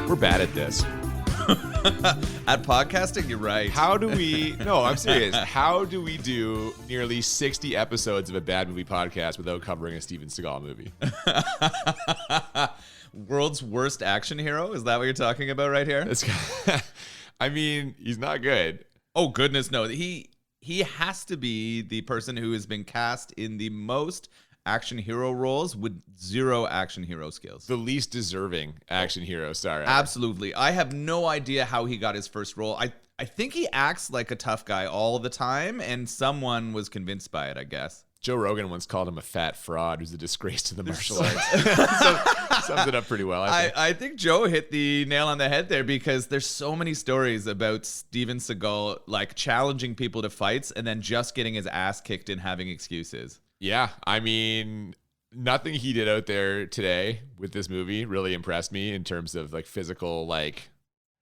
We're bad at this. At podcasting, you're right. How do we... No, I'm serious. How do we do nearly 60 episodes of a bad movie podcast without covering a Steven Seagal movie? World's worst action hero? Is that what you're talking about right here? I mean, he's not good. Oh, goodness, no. He has to be the person who has been cast in the most action hero roles with zero action hero skills. The least deserving action hero star ever. Absolutely. I have no idea how he got his first role. I think he acts like a tough guy all the time, and someone was convinced by it, I guess. Joe Rogan once called him a fat fraud who's a disgrace to the martial arts. Sums it up pretty well, I think. I think Joe hit the nail on the head there, because there's so many stories about Steven Seagal like challenging people to fights and then just getting his ass kicked and having excuses. Yeah, I mean, nothing he did out there today with this movie really impressed me in terms of like physical, like,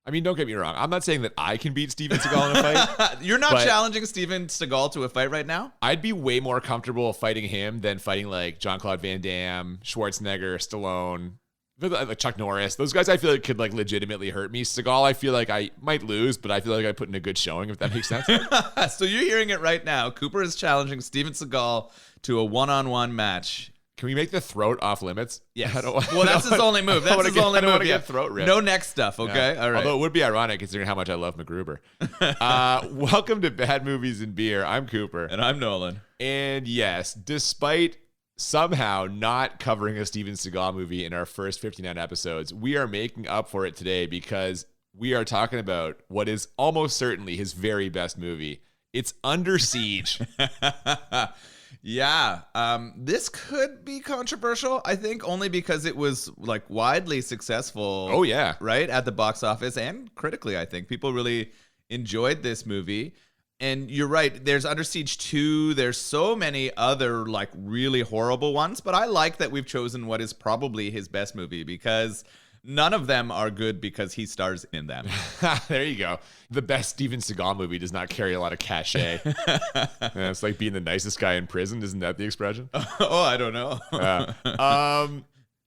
I mean, don't get me wrong. I'm not saying that I can beat Steven Seagal in a fight. You're not challenging Steven Seagal to a fight right now? I'd be way more comfortable fighting him than fighting like Jean-Claude Van Damme, Schwarzenegger, Stallone, like Chuck Norris. Those guys I feel like could like legitimately hurt me. Seagal, I feel like I might lose, but I feel like I put in a good showing, if that makes sense. So you're hearing it right now. Cooper is challenging Steven Seagal to a one-on-one match. Can we make the throat off limits? Yes. Well, that's his only move. That's his only move. Yeah. Throat ripped. No neck stuff, okay? Yeah. All right. Although it would be ironic considering how much I love MacGruber. Welcome to Bad Movies and Beer. I'm Cooper. And I'm Nolan. And yes, despite somehow not covering a Steven Seagal movie in our first 59 episodes, we are making up for it today because we are talking about what is almost certainly his very best movie. It's Under Siege. Yeah, this could be controversial, I think, only because it was like widely successful. Oh, yeah. Right? At the box office and critically, I think. People really enjoyed this movie. And you're right, there's Under Siege 2. There's so many other like really horrible ones, but I like that we've chosen what is probably his best movie because none of them are good because he stars in them. There you go. The best Steven Seagal movie does not carry a lot of cachet. Yeah, it's like being the nicest guy in prison. Isn't that the expression? Oh, I don't know.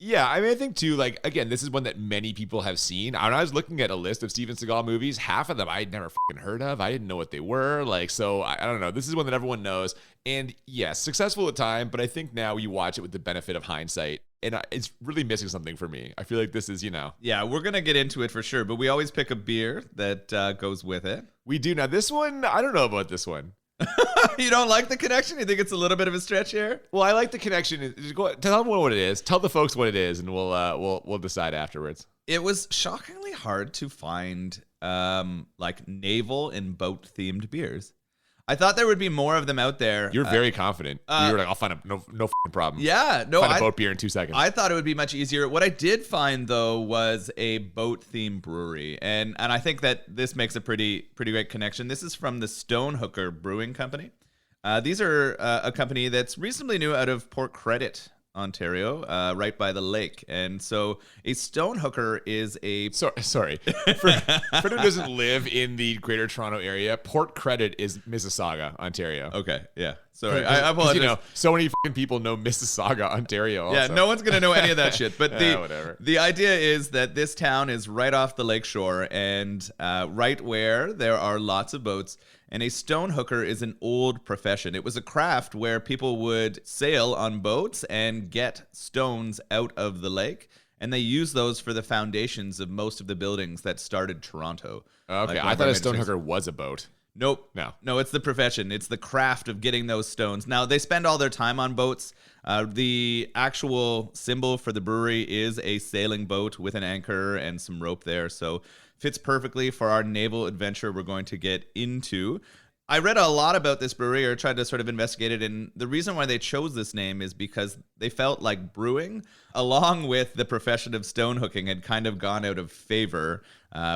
Yeah, I mean, I think too, like, again, this is one that many people have seen. When I was looking at a list of Steven Seagal movies, half of them I'd never fucking heard of. I didn't know what they were. Like, so I don't know. This is one that everyone knows. And yes, successful at the time, but I think now you watch it with the benefit of hindsight. And it's really missing something for me. I feel like this is, Yeah, we're going to get into it for sure. But we always pick a beer that goes with it. We do. Now, this one, I don't know about this one. You don't like the connection? You think it's a little bit of a stretch here? Well, I like the connection. Tell them what it is. Tell the folks what it is, and we'll decide afterwards. It was shockingly hard to find like naval and boat themed beers. I thought there would be more of them out there. You're very confident. You were like, I'll find no fucking problem. Yeah, no, find a boat beer in 2 seconds. I thought it would be much easier. What I did find though was a boat themed brewery, and I think that this makes a pretty great connection. This is from the Stonehooker Brewing Company. These are a company that's reasonably new out of Port Credit, Ontario, right by the lake. And so a Stonehooker is a... Sorry. For who doesn't live in the Greater Toronto area, Port Credit is Mississauga, Ontario. Okay, yeah. Sorry, I apologize. So many fucking people know Mississauga, Ontario also. Yeah, no one's going to know any of that shit. But whatever. The idea is that this town is right off the lakeshore and right where there are lots of boats. And a stonehooker is an old profession. It was a craft where people would sail on boats and get stones out of the lake. And they used those for the foundations of most of the buildings that started Toronto. Okay, I thought a stonehooker was a boat. Nope. No, it's the profession. It's the craft of getting those stones. Now, they spend all their time on boats. The actual symbol for the brewery is a sailing boat with an anchor and some rope there. So fits perfectly for our naval adventure we're going to get into. I read a lot about this brewery, or tried to sort of investigate it, and the reason why they chose this name is because they felt like brewing, along with the profession of stonehooking, had kind of gone out of favor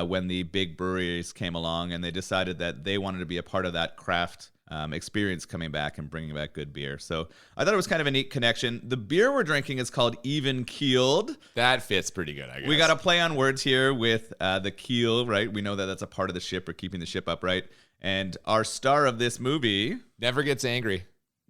when the big breweries came along, and they decided that they wanted to be a part of that craft experience coming back and bringing back good beer. So I thought it was kind of a neat connection. The beer we're drinking is called Even Keeled. That fits pretty good, I guess. We got to play on words here with the keel, right? We know that that's a part of the ship or keeping the ship upright. And our star of this movie... Never gets angry.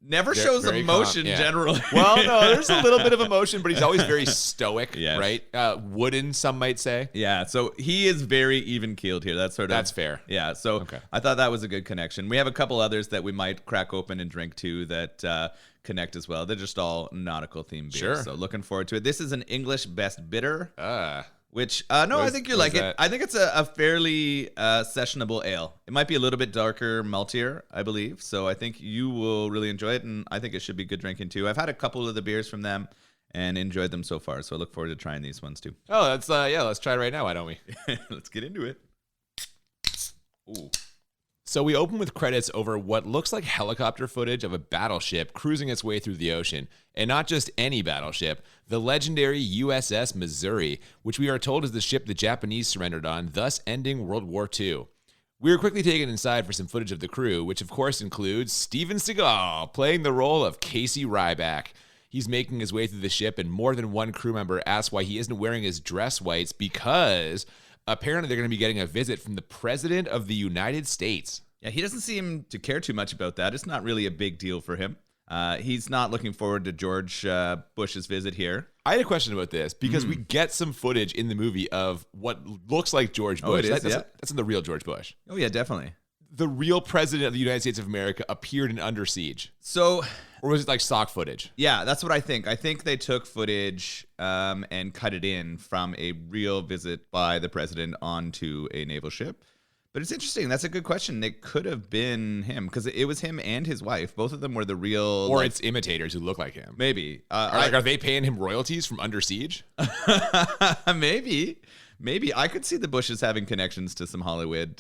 Never shows very emotion calm, yeah. generally. Well, no, there's a little bit of emotion, but he's always very stoic, Yes. right? Wooden, some might say. Yeah, so he is very even-keeled here. That's fair. Yeah, so Okay. I thought that was a good connection. We have a couple others that we might crack open and drink too that connect as well. They're just all nautical themed beers. Sure. So looking forward to it. This is an English Best Bitter. Which, What I is- think you what like is it. that? I think it's a fairly sessionable ale. It might be a little bit darker, maltier, I believe. So I think you will really enjoy it, and I think it should be good drinking too. I've had a couple of the beers from them and enjoyed them so far. So I look forward to trying these ones too. Oh, that's let's try it right now, why don't we? Let's get into it. Ooh. So we open with credits over what looks like helicopter footage of a battleship cruising its way through the ocean. And not just any battleship, the legendary USS Missouri, which we are told is the ship the Japanese surrendered on, thus ending World War II. We were quickly taken inside for some footage of the crew, which of course includes Steven Seagal playing the role of Casey Ryback. He's making his way through the ship, and more than one crew member asks why he isn't wearing his dress whites because apparently they're going to be getting a visit from the President of the United States. Yeah, he doesn't seem to care too much about that. It's not really a big deal for him. He's not looking forward to George Bush's visit here. I had a question about this because we get some footage in the movie of what looks like George Bush. Oh, it is, That's yeah. that's not the real George Bush. Oh, yeah, definitely. The real President of the United States of America appeared in Under Siege. So, Or was it like stock footage? yeah, that's what I think. I think they took footage and cut it in from a real visit by the president onto a naval ship. But it's interesting. That's a good question. It could have been him because it was him and his wife. Both of them were the real. Or it's imitators who look like him. maybe. Are they paying him royalties from Under Siege? Maybe I could see the Bushes having connections to some Hollywood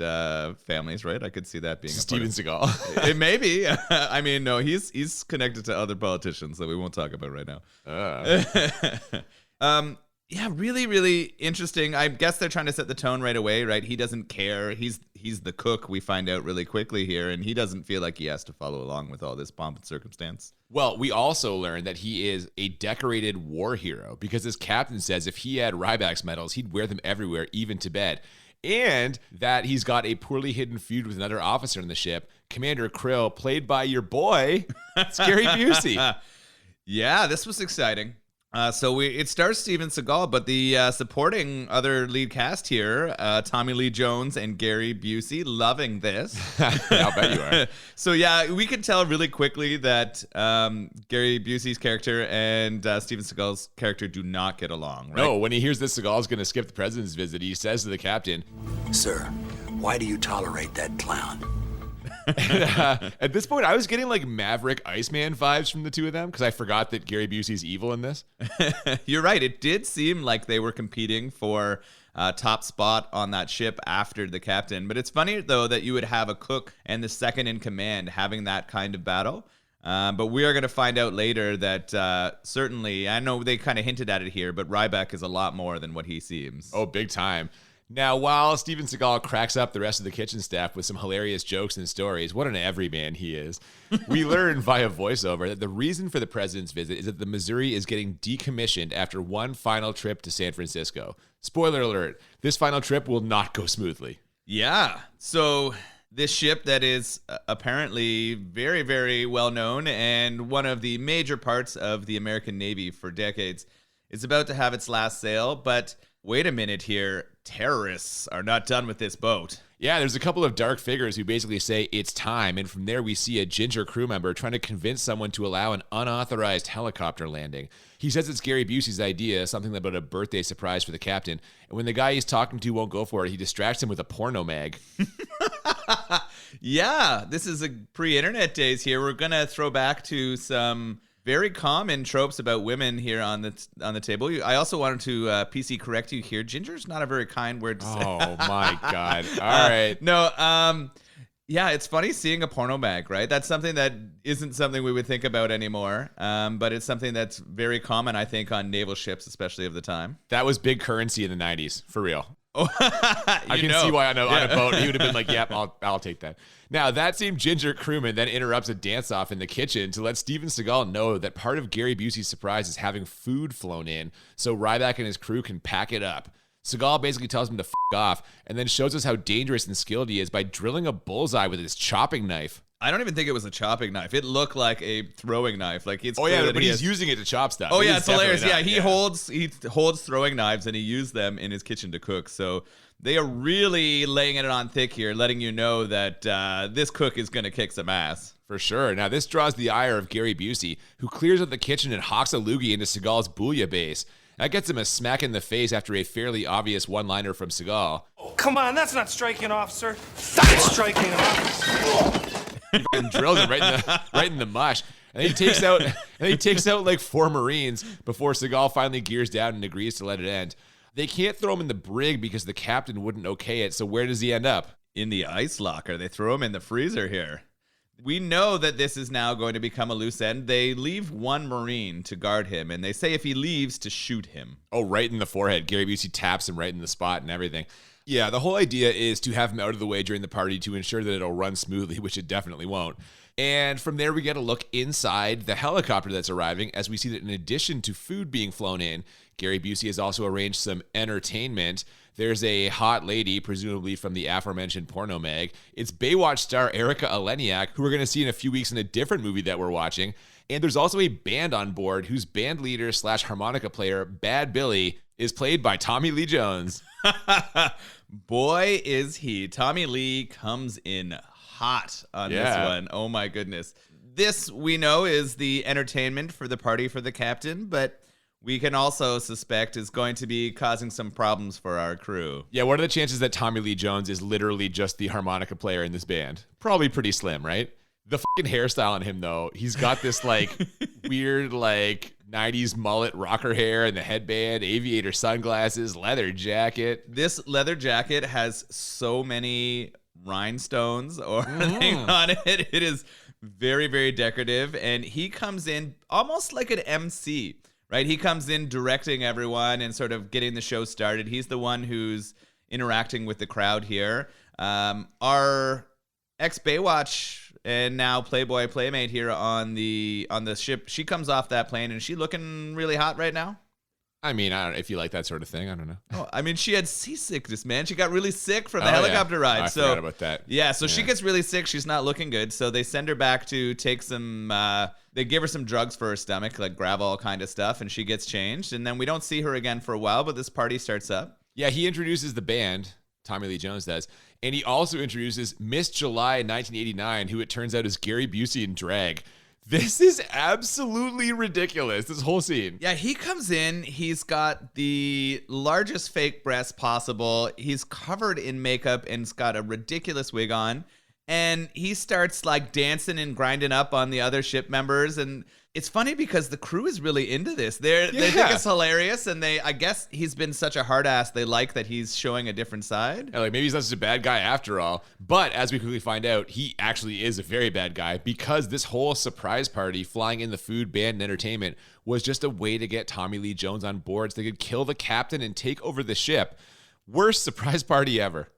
families, right? I could see that being Steven a Seagal. part of it. Maybe. I mean, no, he's connected to other politicians that we won't talk about right now. Yeah, really, really interesting. I guess they're trying to set the tone right away, right? He doesn't care. He's the cook, we find out really quickly here, and he doesn't feel like he has to follow along with all this pomp and circumstance. Well, we also learned that he is a decorated war hero because his captain says if he had Ryback's medals, he'd wear them everywhere, even to bed. And that he's got a poorly hidden feud with another officer in the ship, Commander Krill, played by your boy, Gary Busey. Yeah, this was exciting. It stars Steven Seagal, but the supporting other lead cast here, Tommy Lee Jones and Gary Busey, loving this. I'll bet you are. So yeah, we could tell really quickly that Gary Busey's character and Steven Seagal's character do not get along, right? No, when he hears that Seagal's going to skip the president's visit, he says to the captain, Sir, why do you tolerate that clown? at this point, I was getting like Maverick Iceman vibes from the two of them because I forgot that Gary Busey's evil in this. You're right. It did seem like they were competing for top spot on that ship after the captain. But it's funny, though, that you would have a cook and the second in command having that kind of battle. But we are going to find out later that certainly, I know they kind of hinted at it here, but Ryback is a lot more than what he seems. Oh, big time. Now, while Steven Seagal cracks up the rest of the kitchen staff with some hilarious jokes and stories, what an everyman he is, we learn via voiceover that the reason for the president's visit is that the Missouri is getting decommissioned after one final trip to San Francisco. Spoiler alert, this final trip will not go smoothly. Yeah. So this ship that is apparently very, very well known and one of the major parts of the American Navy for decades is about to have its last sail, but wait a minute here. Terrorists are not done with this boat. Yeah, there's a couple of dark figures who basically say it's time, and from there we see a ginger crew member trying to convince someone to allow an unauthorized helicopter landing. He says it's Gary Busey's idea, something about a birthday surprise for the captain, and when the guy he's talking to won't go for it, he distracts him with a porno mag. Yeah, this is a pre-internet days here. We're going to throw back to some very common tropes about women here on the table. I also wanted to PC correct you here. Ginger's not a very kind word to say. Oh my God. All right. Yeah, it's funny seeing a porno mag, right? That's something that isn't something we would think about anymore. But it's something that's very common, I think, on naval ships, especially of the time. That was big currency in the 90s, for real. Oh, I can see why on a boat he would have been like, yep, I'll take that. Now, that same ginger crewman then interrupts a dance-off in the kitchen to let Steven Seagal know that part of Gary Busey's surprise is having food flown in so Ryback and his crew can pack it up. Seagal basically tells him to f*** off and then shows us how dangerous and skilled he is by drilling a bullseye with his chopping knife. I don't even think it was a chopping knife. It looked like a throwing knife. Like it's Oh yeah, but he's using it to chop stuff. Oh It yeah, is it's hilarious. definitely Yeah, not, he holds throwing knives and he used them in his kitchen to cook. So they are really laying it on thick here, letting you know that this cook is going to kick some ass. For sure. Now, this draws the ire of Gary Busey, who clears out the kitchen and hawks a loogie into Seagal's bouillabaisse. That gets him a smack in the face after a fairly obvious one-liner from Seagal. Oh, come on, that's not striking off, sir. That's striking off. He fucking drills him right in the mush. And he takes out like 4 Marines before Seagal finally gears down and agrees to let it end. They can't throw him in the brig because the captain wouldn't okay it, so where does he end up? In the ice locker. They throw him in the freezer here. We know that this is now going to become a loose end. They leave 1 Marine to guard him, and they say if he leaves, to shoot him. Oh, right in the forehead. Gary Busey taps him right in the spot and everything. Yeah, the whole idea is to have him out of the way during the party to ensure that it'll run smoothly, which it definitely won't. And from there, we get a look inside the helicopter that's arriving as we see that in addition to food being flown in, Gary Busey has also arranged some entertainment. There's a hot lady, presumably from the aforementioned porno mag. It's Baywatch star Erica Eleniak, who we're going to see in a few weeks in a different movie that we're watching. And there's also a band on board whose band leader / harmonica player, Bad Billy, is played by Tommy Lee Jones. Boy, is he. Tommy Lee comes in hot on this one. Oh my goodness. This, we know, is the entertainment for the party for the captain, but we can also suspect is going to be causing some problems for our crew. Yeah, what are the chances that Tommy Lee Jones is literally just the harmonica player in this band? Probably pretty slim, right? The fucking hairstyle on him, though, he's got this like weird like 90s mullet rocker hair and the headband, aviator sunglasses, leather jacket. This leather jacket has so many rhinestones or thing on it. It is very, very decorative, and he comes in almost like an MC. Right, he comes in directing everyone and sort of getting the show started. He's the one who's interacting with the crowd here. Our ex-Baywatch and now Playboy Playmate here on the ship, she comes off that plane, and is she looking really hot right now? I mean, I don't know if you like that sort of thing. I don't know. Oh, I mean, she had seasickness, man. She got really sick from the helicopter ride. I forgot about that. Yeah, so she gets really sick. She's not looking good. So they send her back to take some, they give her some drugs for her stomach, like Gravol kind of stuff, and she gets changed. And then we don't see her again for a while, but this party starts up. Yeah, he introduces the band, Tommy Lee Jones does, and he also introduces Miss July 1989, who it turns out is Gary Busey in drag. This is absolutely ridiculous, this whole scene. Yeah, he comes in, he's got the largest fake breast possible. He's covered in makeup and's got a ridiculous wig on. And he starts like dancing and grinding up on the other ship members. And it's funny because the crew is really into this. They think it's hilarious. And I guess he's been such a hard ass. They like that he's showing a different side. Yeah, like maybe he's not such a bad guy after all. But as we quickly find out, he actually is a very bad guy because this whole surprise party flying in the food, band, and entertainment was just a way to get Tommy Lee Jones on board so they could kill the captain and take over the ship. Worst surprise party ever.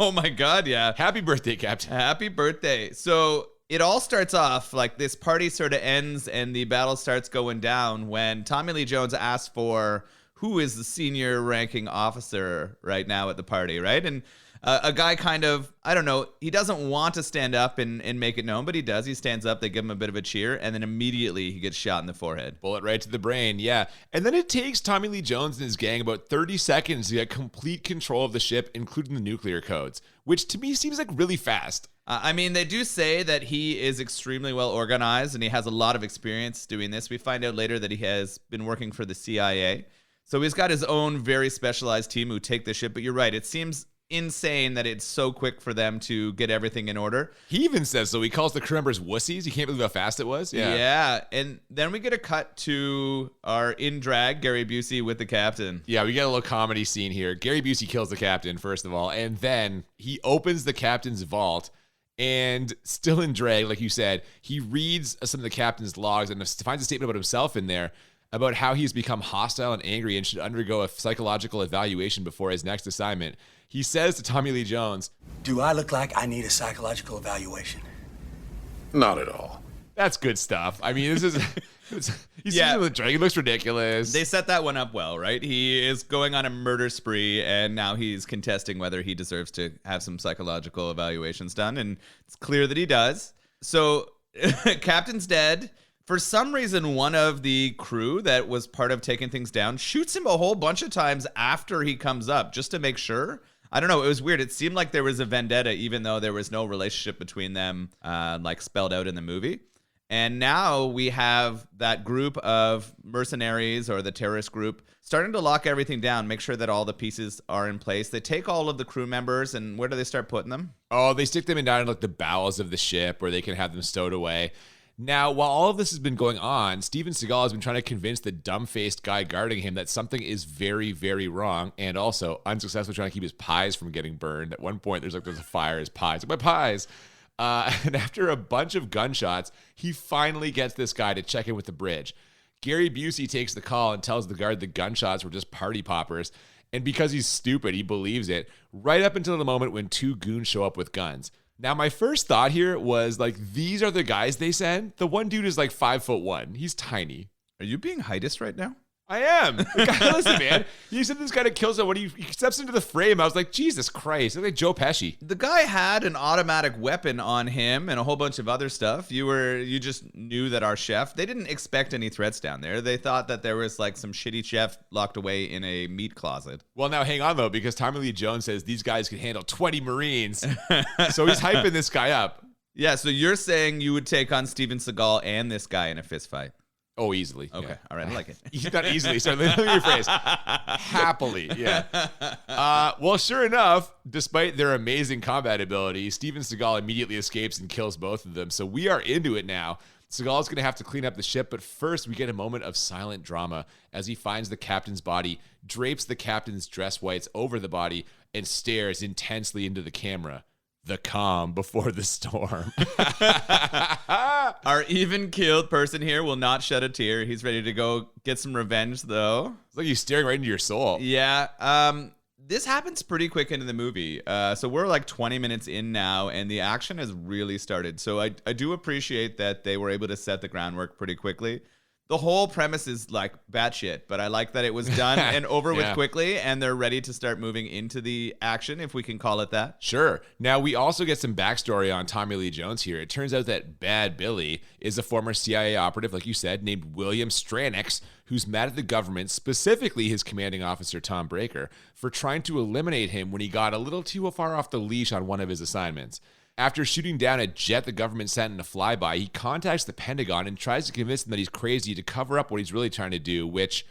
Oh my God, yeah. Happy birthday, Captain. Happy birthday. So it all starts off like this party sort of ends and the battle starts going down when Tommy Lee Jones asks for who is the senior ranking officer right now at the party, right? And a guy kind of, I don't know, he doesn't want to stand up and make it known, but he does. He stands up, they give him a bit of a cheer, and then immediately he gets shot in the forehead. Bullet right to the brain, yeah. And then it takes Tommy Lee Jones and his gang about 30 seconds to get complete control of the ship, including the nuclear codes, which to me seems like really fast. I mean, they do say that he is extremely well organized and he has a lot of experience doing this. We find out later that he has been working for the CIA. So he's got his own very specialized team who take the ship. But you're right, it seems insane that it's so quick for them to get everything in order. He even says so. He calls the crew members wussies. You can't believe how fast it was. Yeah. And then we get a cut to our in drag Gary Busey with the captain. Yeah, we get a little comedy scene here. Gary Busey kills the captain, first of all, and then he opens the captain's vault. And still in drag, like you said, he reads some of the captain's logs and finds a statement about himself in there about how he's become hostile and angry and should undergo a psychological evaluation before his next assignment. He says to Tommy Lee Jones, Do I look like I need a psychological evaluation? Not at all. that's good stuff. I mean, this is... He's using the drag. He looks ridiculous. They set that one up well, right? He is going on a murder spree, and now he's contesting whether he deserves to have some psychological evaluations done, and it's clear that he does. So Captain's dead. For some reason, one of the crew that was part of taking things down shoots him a whole bunch of times after he comes up, just to make sure. I don't know. It was weird. It seemed like there was a vendetta, even though there was no relationship between them, like spelled out in the movie. And now we have that group of mercenaries, or the terrorist group, starting to lock everything down, make sure that all the pieces are in place. They take all of the crew members, and where do they start putting them? Oh, they stick them down in like the bowels of the ship where they can have them stowed away. Now, while all of this has been going on, Steven Seagal has been trying to convince the dumb-faced guy guarding him that something is very, very wrong, and also unsuccessfully trying to keep his pies from getting burned. At one point, there's a fire, his pies. My pies! And after a bunch of gunshots, he finally gets this guy to check in with the bridge. Gary Busey takes the call and tells the guard the gunshots were just party poppers, and because he's stupid, he believes it, right up until the moment when two goons show up with guns. Now, my first thought here was, like, these are the guys they send. The one dude is like 5'1". He's tiny. Are you being heightist right now? I am. Listen, man. You said this guy to kill someone. He steps into the frame. I was like, Jesus Christ. Look like Joe Pesci. The guy had an automatic weapon on him and a whole bunch of other stuff. You just knew that our chef, they didn't expect any threats down there. They thought that there was like some shitty chef locked away in a meat closet. Well, now hang on, though, because Tommy Lee Jones says these guys can handle 20 Marines. So he's hyping this guy up. Yeah, so you're saying you would take on Steven Seagal and this guy in a fist fight? Oh, easily. Okay. Yeah. All right. I like it. Not easily. Sorry, let me rephrase. Happily. Yeah. Well, sure enough, despite their amazing combat ability, Steven Seagal immediately escapes and kills both of them. So we are into it now. Seagal's going to have to clean up the ship, but first we get a moment of silent drama as he finds the captain's body, drapes the captain's dress whites over the body, and stares intensely into the camera. The calm before the storm. Our even-keeled person here will not shed a tear. He's ready to go get some revenge, though. It's like he's staring right into your soul. Yeah. This happens pretty quick into the movie. So we're like 20 minutes in now, and the action has really started. So I do appreciate that they were able to set the groundwork pretty quickly. The whole premise is like batshit, but I like that it was done and over with quickly, and they're ready to start moving into the action, if we can call it that. Sure. Now, we also get some backstory on Tommy Lee Jones here. It turns out that Bad Billy is a former CIA operative, like you said, named William Stranix, who's mad at the government, specifically his commanding officer, Tom Breaker, for trying to eliminate him when he got a little too far off the leash on one of his assignments. After shooting down a jet the government sent in a flyby, he contacts the Pentagon and tries to convince them that he's crazy to cover up what he's really trying to do, which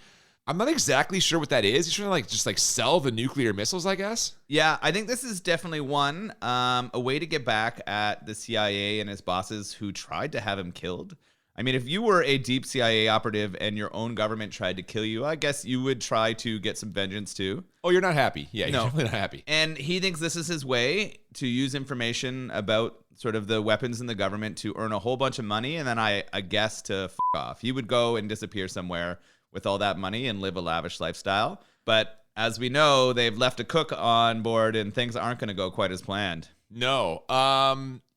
I'm not exactly sure what that is. He's trying to just sell the nuclear missiles, I guess. Yeah, I think this is definitely one, a way to get back at the CIA and his bosses who tried to have him killed. I mean, if you were a deep CIA operative and your own government tried to kill you, I guess you would try to get some vengeance too. Oh, you're not happy. Yeah, you're definitely not happy. And he thinks this is his way to use information about sort of the weapons in the government to earn a whole bunch of money, and then I guess to f*** off. He would go and disappear somewhere with all that money and live a lavish lifestyle. But as we know, they've left a cook on board and things aren't going to go quite as planned. No.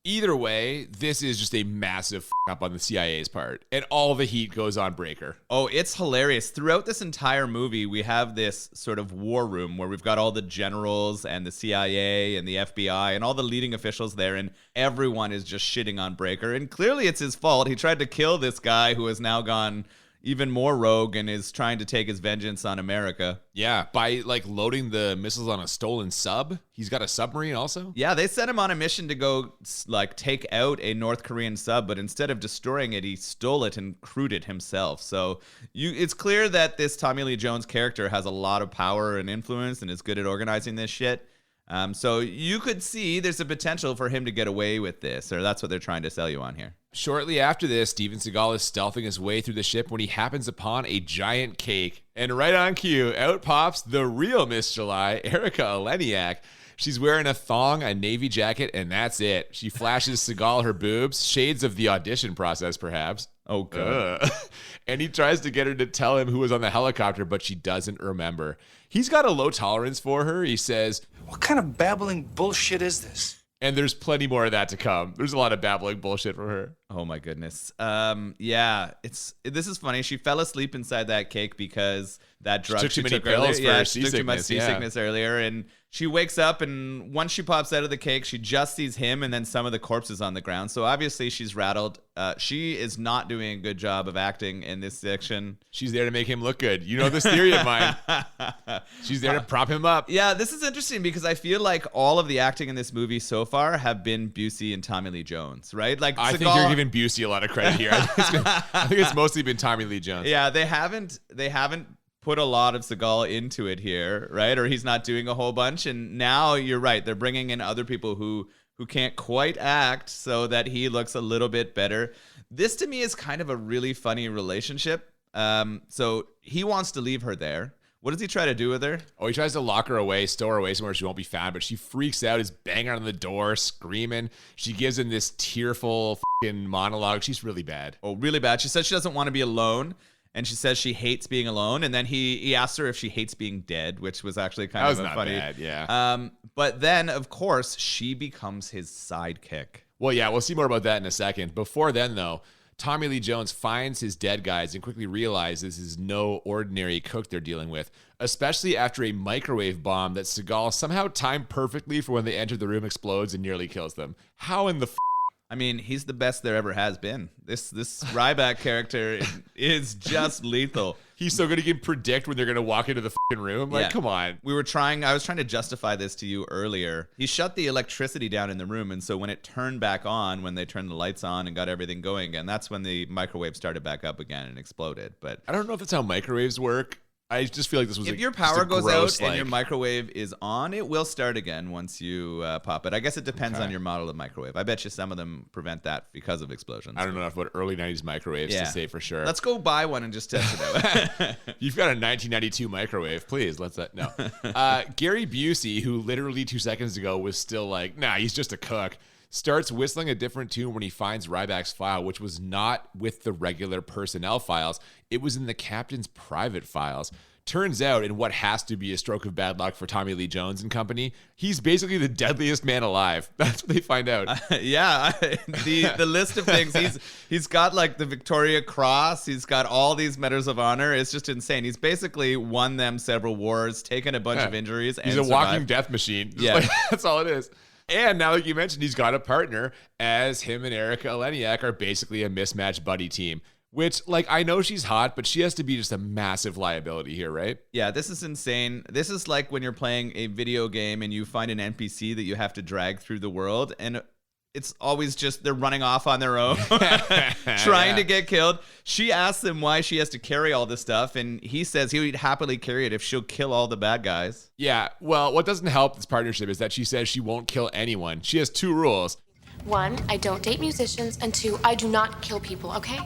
Either way, this is just a massive up on the CIA's part, and all the heat goes on Breaker. Oh, it's hilarious. Throughout this entire movie, we have this sort of war room where we've got all the generals and the CIA and the FBI and all the leading officials there, and everyone is just shitting on Breaker. And clearly it's his fault. He tried to kill this guy who has now gone even more rogue and is trying to take his vengeance on America. Yeah, by loading the missiles on a stolen sub. He's got a submarine also. Yeah, they sent him on a mission to go take out a North Korean sub, but instead of destroying it, he stole it and crewed it himself. So it's clear that this Tommy Lee Jones character has a lot of power and influence and is good at organizing this shit. So you could see there's a potential for him to get away with this, or that's what they're trying to sell you on here. Shortly after this, Steven Seagal is stealthing his way through the ship when he happens upon a giant cake. And right on cue, out pops the real Miss July, Erica Eleniak. She's wearing a thong, a navy jacket, and that's it. She flashes Seagal her boobs, shades of the audition process, perhaps. Oh, God. And he tries to get her to tell him who was on the helicopter, but she doesn't remember. He's got a low tolerance for her. He says, What kind of babbling bullshit is this? And there's plenty more of that to come. There's a lot of babbling bullshit from her. Oh my goodness. Yeah, this is funny. She fell asleep inside that cake because that drug took too many took pills earlier. for She took too much seasickness, seasickness earlier, and she wakes up, and once she pops out of the cake, she just sees him and then some of the corpses on the ground. So obviously she's rattled. She is not doing a good job of acting in this section. She's there to make him look good. You know this theory of mine. She's there to prop him up. Yeah, this is interesting because I feel like all of the acting in this movie so far have been Busey and Tommy Lee Jones, right? Like I think you're giving Busey a lot of credit here. I think it's mostly been Tommy Lee Jones. Yeah, they haven't put a lot of Seagal into it here, right? Or he's not doing a whole bunch. And now you're right. They're bringing in other people who can't quite act so that he looks a little bit better. This to me is kind of a really funny relationship. So he wants to leave her there. What does he try to do with her? Oh, he tries to lock her away, stow her away somewhere she won't be found, but she freaks out, is banging on the door, screaming. She gives him this tearful fucking monologue. She's really bad. Oh, really bad. She says she doesn't want to be alone. And she says she hates being alone. And then he asks her if she hates being dead, which was actually kind of not funny. Bad, yeah. But then, of course, she becomes his sidekick. Well, yeah, we'll see more about that in a second. Before then, though, Tommy Lee Jones finds his dead guys and quickly realizes this is no ordinary cook they're dealing with, especially after a microwave bomb that Seagal somehow timed perfectly for when they enter the room explodes and nearly kills them. How in the I mean, he's the best there ever has been. This Ryback character is just lethal. He's so good he can predict when they're going to walk into the fucking room. Like, Yeah. come on. I was trying to justify this to you earlier. He shut the electricity down in the room, and so when it turned back on, when they turned the lights on and got everything going again, that's when the microwave started back up again and exploded. But I don't know if that's how microwaves work. I just feel like this was if your just a power goes gross, out and your microwave is on, it will start again once you pop it. I guess it depends Okay. on your model of microwave. I bet you some of them prevent that because of explosions. I don't know enough about early 90s microwaves to say for sure. Let's go buy one and just test it out. You've got a 1992 microwave. Please, let's no. Gary Busey, who literally 2 seconds ago was still like, nah, he's just a cook, starts whistling a different tune when he finds Ryback's file, which was not with the regular personnel files. It was in the captain's private files. Turns out, in what has to be a stroke of bad luck for Tommy Lee Jones and company, he's basically the deadliest man alive. That's what they find out. The list of things he's got, like the Victoria Cross. He's got all these medals of honor. It's just insane. He's basically won them several wars, taken a bunch of injuries. He's and a walking survived. death machine. Yeah. Like, that's all it is. And now, like you mentioned, he's got a partner, as him and Erica Eleniak are basically a mismatched buddy team. Which, like, I know she's hot, but she has to be just a massive liability here, right? Yeah, this is insane. This is like when you're playing a video game and you find an NPC that you have to drag through the world, and it's always just they're running off on their own, trying to get killed. She asks him why she has to carry all this stuff, and he says he would happily carry it if she'll kill all the bad guys. Yeah, well, what doesn't help this partnership is that she says she won't kill anyone. She has 2 rules. 1, I don't date musicians, and 2, I do not kill people, okay?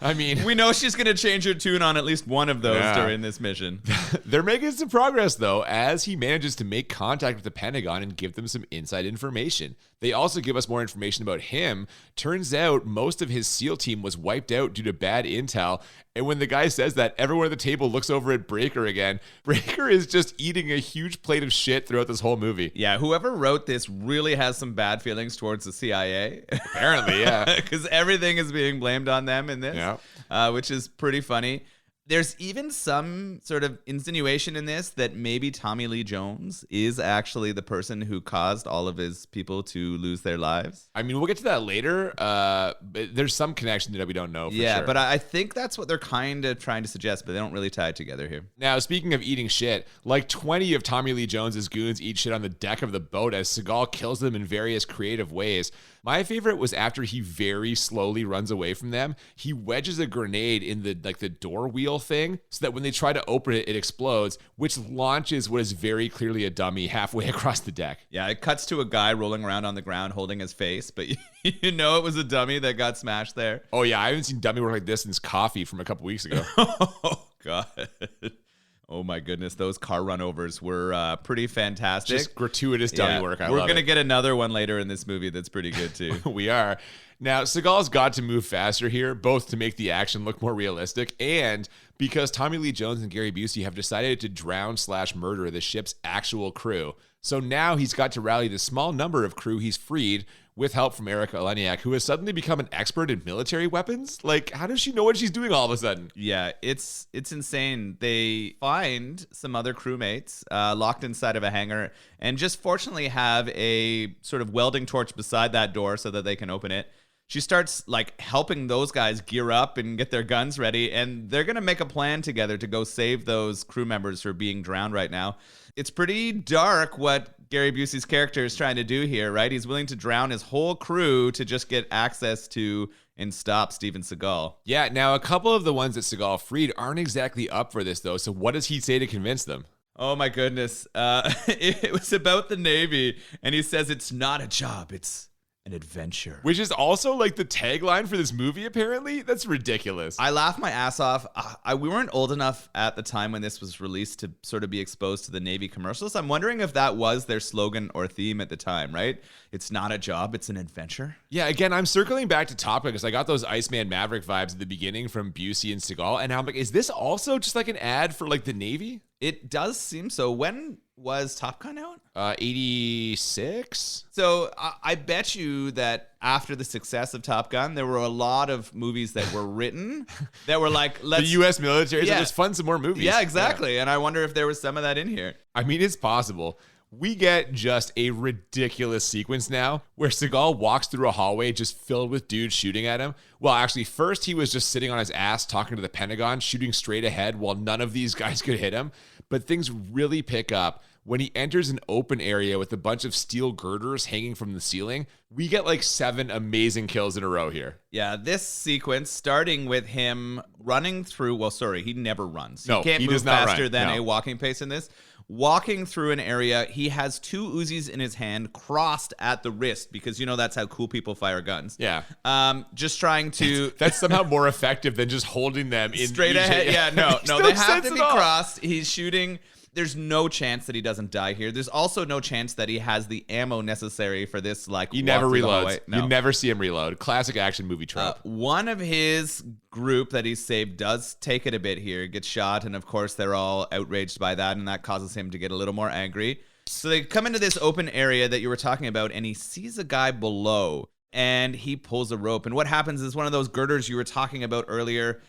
I mean, We know she's going to change her tune on at least one of those Yeah. during this mission. they're making some progress, though, as he manages to make contact with the Pentagon and give them some inside information. They also give us more information about him. Turns out most of his SEAL team was wiped out due to bad intel. And when the guy says that, everyone at the table looks over at Breaker again. Breaker is just eating a huge plate of shit throughout this whole movie. Yeah, whoever wrote this really has some bad feelings towards the CIA. Apparently, yeah. Because everything is being blamed on them in this, Yeah. which is pretty funny. There's even some sort of insinuation in this that maybe Tommy Lee Jones is actually the person who caused all of his people to lose their lives. I mean, we'll get to that later. But there's some connection that we don't know for sure. But I think that's what they're kind of trying to suggest, but they don't really tie it together here. Now, speaking of eating shit, like 20 of Tommy Lee Jones's goons eat shit on the deck of the boat as Seagal kills them in various creative ways. My favorite was after he very slowly runs away from them, he wedges a grenade in the door wheel thing so that when they try to open it, it explodes, which launches what is very clearly a dummy halfway across the deck. Yeah, it cuts to a guy rolling around on the ground holding his face, but you know it was a dummy that got smashed there. Oh yeah, I haven't seen dummy work like this since Coffee from a couple weeks ago. Oh, God. Oh my goodness, those car runovers were pretty fantastic. Just gratuitous dummy work. We're going to get another one later in this movie that's pretty good too. We are. Now, Seagal's got to move faster here, both to make the action look more realistic and because Tommy Lee Jones and Gary Busey have decided to drown/murder the ship's actual crew. So now he's got to rally the small number of crew he's freed with help from Erika Eleniak, who has suddenly become an expert in military weapons. Like, how does she know what she's doing all of a sudden? Yeah, it's insane. They find some other crewmates locked inside of a hangar and just fortunately have a sort of welding torch beside that door so that they can open it. She starts like helping those guys gear up and get their guns ready, and they're going to make a plan together to go save those crew members who are being drowned right now. It's pretty dark what Gary Busey's character is trying to do here, right? He's willing to drown his whole crew to just get access to and stop Steven Seagal. Yeah, now a couple of the ones that Seagal freed aren't exactly up for this, though. So what does he say to convince them? Oh my goodness. It was about the Navy, and he says it's not a job, it's an adventure. Which is also like the tagline for this movie, apparently. That's ridiculous. I laughed my ass off. We weren't old enough at the time when this was released to sort of be exposed to the Navy commercials. I'm wondering if that was their slogan or theme at the time, right? It's not a job, it's an adventure. Yeah, again, I'm circling back to Top Gun because I got those Iceman Maverick vibes at the beginning from Busey and Seagal. And I'm like, is this also just like an ad for like the Navy? It does seem so. When was Top Gun out? 86. So I bet you that after the success of Top Gun, there were a lot of movies that were written that were like, the U.S. military. Yeah. So let's fund some more movies. Yeah, exactly. Yeah. And I wonder if there was some of that in here. I mean, it's possible. We get just a ridiculous sequence now where Seagal walks through a hallway just filled with dudes shooting at him. Well, actually, first he was just sitting on his ass talking to the Pentagon, shooting straight ahead while none of these guys could hit him. But things really pick up when he enters an open area with a bunch of steel girders hanging from the ceiling. We get like 7 amazing kills in a row here. Yeah, this sequence starting with him running through, well, sorry, he never runs. No, he can't move does not faster run. than a walking pace in this. Walking through an area, he has 2 Uzis in his hand crossed at the wrist because, you know, that's how cool people fire guns. Yeah. Just trying to... That's somehow more effective than just holding them in straight ahead. Yeah, no, no they have to be crossed. He's shooting... There's no chance that he doesn't die here. There's also no chance that he has the ammo necessary for this. Like, he never reloads. No. You never see him reload. Classic action movie trope. One of his group that he saved does take it a bit here. Gets shot, and of course they're all outraged by that, and that causes him to get a little more angry. So they come into this open area that you were talking about, and he sees a guy below, and he pulls a rope. And what happens is one of those girders you were talking about earlier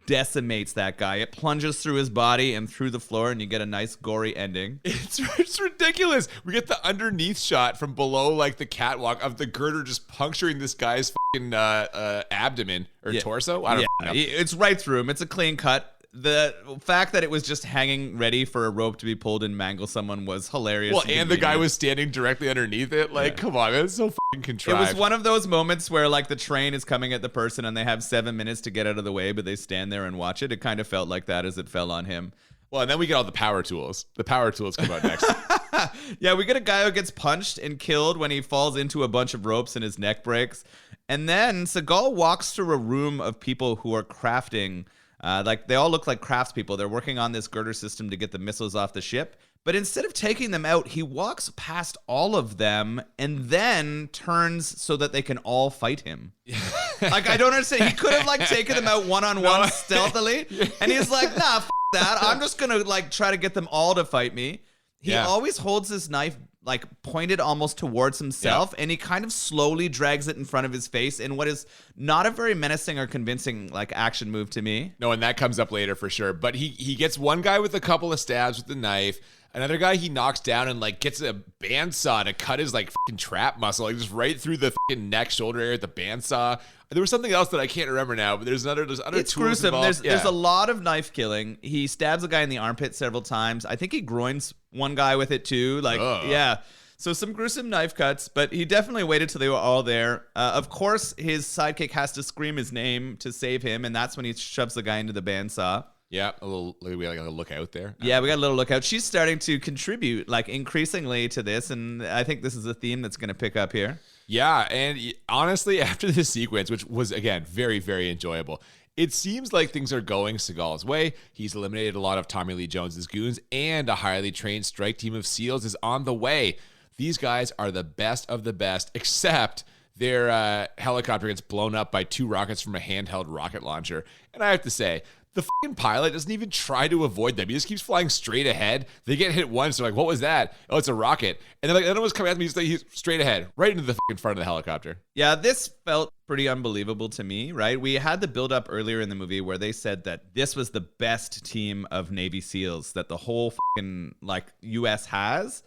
decimates that guy. It plunges through his body and through the floor, and you get a nice gory ending. It's ridiculous. We get the underneath shot from below, like the catwalk of the girder just puncturing this guy's fucking abdomen or torso. I don't know. It's right through him. It's a clean cut. The fact that it was just hanging ready for a rope to be pulled and mangle someone was hilarious. Well, and the guy was standing directly underneath it. Like, come on, man, it's so fucking contrived. It was one of those moments where, like, the train is coming at the person and they have 7 minutes to get out of the way, but they stand there and watch it. It kind of felt like that as it fell on him. Well, and then we get all the power tools. The power tools come out next. Yeah, we get a guy who gets punched and killed when he falls into a bunch of ropes and his neck breaks. And then Seagal walks through a room of people who are crafting. Like, they all look like craftspeople. They're working on this girder system to get the missiles off the ship. But instead of taking them out, he walks past all of them and then turns so that they can all fight him. Like, I don't understand. He could have, like, taken them out one-on-one stealthily. And he's like, nah, f*** that. I'm just going to, like, try to get them all to fight me. He always holds his knife, like, pointed almost towards himself, and he kind of slowly drags it in front of his face in what is not a very menacing or convincing, like, action move to me. No, and that comes up later for sure. But he gets one guy with a couple of stabs with the knife. Another guy he knocks down and, like, gets a bandsaw to cut his, like, fucking trap muscle, like, just right through the fucking neck, shoulder area with the bandsaw. There was something else that I can't remember now, but there's other it's tools gruesome. Involved. There's a lot of knife killing. He stabs a guy in the armpit several times. I think he groins one guy with it too. Like, yeah. So some gruesome knife cuts, but he definitely waited till they were all there. Of course, his sidekick has to scream his name to save him, and that's when he shoves the guy into the bandsaw. Yeah, we got a lookout there. Yeah, we got a little lookout. She's starting to contribute, like, increasingly to this, and I think this is a theme that's going to pick up here. Yeah, and honestly, after this sequence, which was, again, very, very enjoyable, It seems like things are going Seagal's way. He's eliminated a lot of Tommy Lee Jones's goons, and a highly trained strike team of SEALs is on the way. These guys are the best of the best, except their helicopter gets blown up by 2 rockets from a handheld rocket launcher. And I have to say, the fucking pilot doesn't even try to avoid them. He just keeps flying straight ahead. They get hit once. They're like, what was that? Oh, it's a rocket. And then it was coming at me. He's straight ahead, right into the fucking front of the helicopter. Yeah, this felt pretty unbelievable to me, right? We had the build up earlier in the movie where they said that this was the best team of Navy SEALs that the whole fucking US has.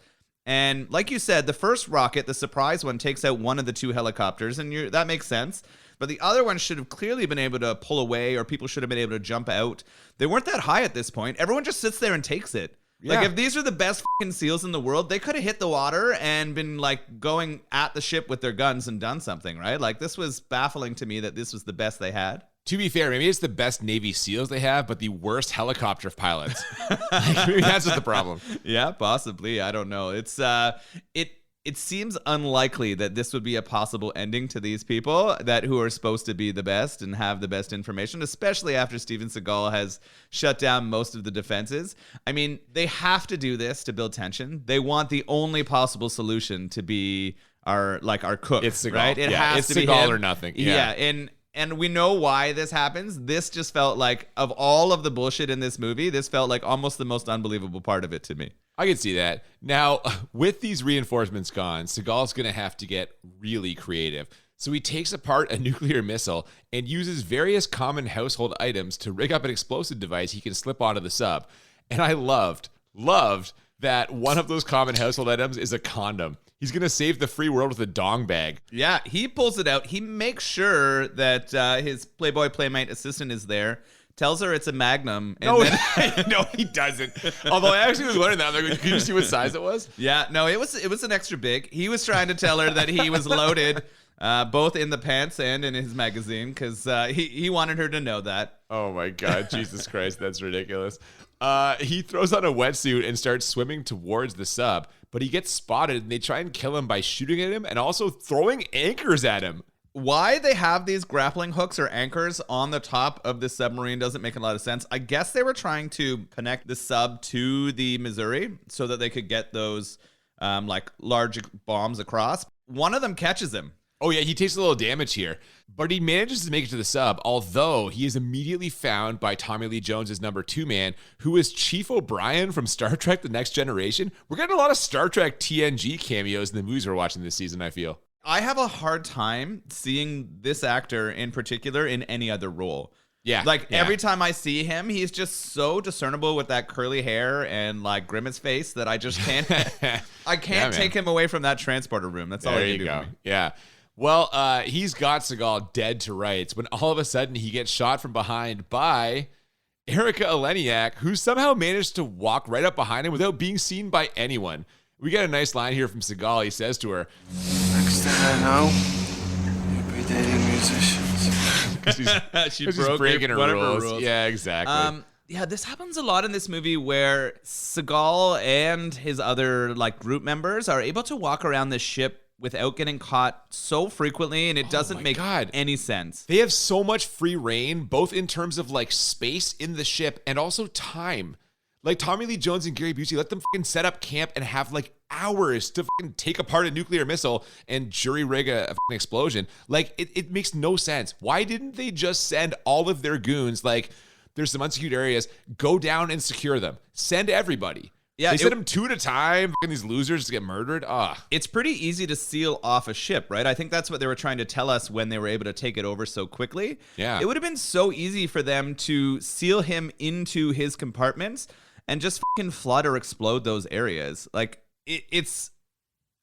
And like you said, the first rocket, the surprise one, takes out one of the 2 helicopters, and that makes sense. But the other one should have clearly been able to pull away, or people should have been able to jump out. They weren't that high at this point. Everyone just sits there and takes it. Yeah. Like, if these are the best fucking SEALs in the world, they could have hit the water and been going at the ship with their guns and done something, right? Like, this was baffling to me that this was the best they had. To be fair, maybe it's the best Navy SEALs they have, but the worst helicopter pilots. Maybe that's just the problem. Yeah, possibly. I don't know. It's it seems unlikely that this would be a possible ending to these people who are supposed to be the best and have the best information, especially after Steven Seagal has shut down most of the defenses. I mean, they have to do this to build tension. They want the only possible solution to be our cook. It's Seagal. Right? It has it's to be Seagal him. or nothing. Yeah, and we know why this happens. This just felt like, of all of the bullshit in this movie, this felt like almost the most unbelievable part of it to me. I can see that. Now, with these reinforcements gone, Seagal's going to have to get really creative. So he takes apart a nuclear missile and uses various common household items to rig up an explosive device he can slip onto the sub. And I loved that one of those common household items is a condom. He's going to save the free world with a dong bag. Yeah, he pulls it out. He makes sure that his Playboy Playmate assistant is there. Tells her it's a Magnum. And no, he doesn't. Although I actually was wondering that. I'm like, can you see what size it was? Yeah, no, it was an extra big. He was trying to tell her that he was loaded, both in the pants and in his magazine, because he wanted her to know that. Oh my God, Jesus Christ, that's ridiculous. He throws on a wetsuit and starts swimming towards the sub, but he gets spotted and they try and kill him by shooting at him and also throwing anchors at him. Why they have these grappling hooks or anchors on the top of the submarine doesn't make a lot of sense. I guess they were trying to connect the sub to the Missouri so that they could get those large bombs across. One of them catches him. Oh yeah, he takes a little damage here, but he manages to make it to the sub, although he is immediately found by Tommy Lee Jones's number 2 man, who is Chief O'Brien from Star Trek The Next Generation. We're getting a lot of Star Trek TNG cameos in the movies we're watching this season, I feel. I have a hard time seeing this actor in particular in any other role. Yeah. Every time I see him, he's just so discernible with that curly hair and grimace face that I just can't take him away from that transporter room. That's all I can do. For me. Yeah. Well, he's got Seagal dead to rights when all of a sudden he gets shot from behind by Erica Eleniak, who somehow managed to walk right up behind him without being seen by anyone. We get a nice line here from Seagal. He says to her, "Next thing I know, you'll be dating musicians." she's breaking her rules. Yeah, exactly. Yeah, this happens a lot in this movie where Seagal and his other like group members are able to walk around this ship without getting caught so frequently, and it doesn't make any sense. They have so much free reign, both in terms of like space in the ship and also time. Like Tommy Lee Jones and Gary Busey, let them fucking set up camp and have like hours to fucking take apart a nuclear missile and jury rig a fucking explosion. Like it makes no sense. Why didn't they just send all of their goons, like there's some unsecured areas, go down and secure them? Send everybody. Yeah, they send them 2 at a time. Fucking these losers get murdered. It's pretty easy to seal off a ship, right? I think that's what they were trying to tell us when they were able to take it over so quickly. Yeah, it would have been so easy for them to seal him into his compartments and just fucking flood or explode those areas. Like it's,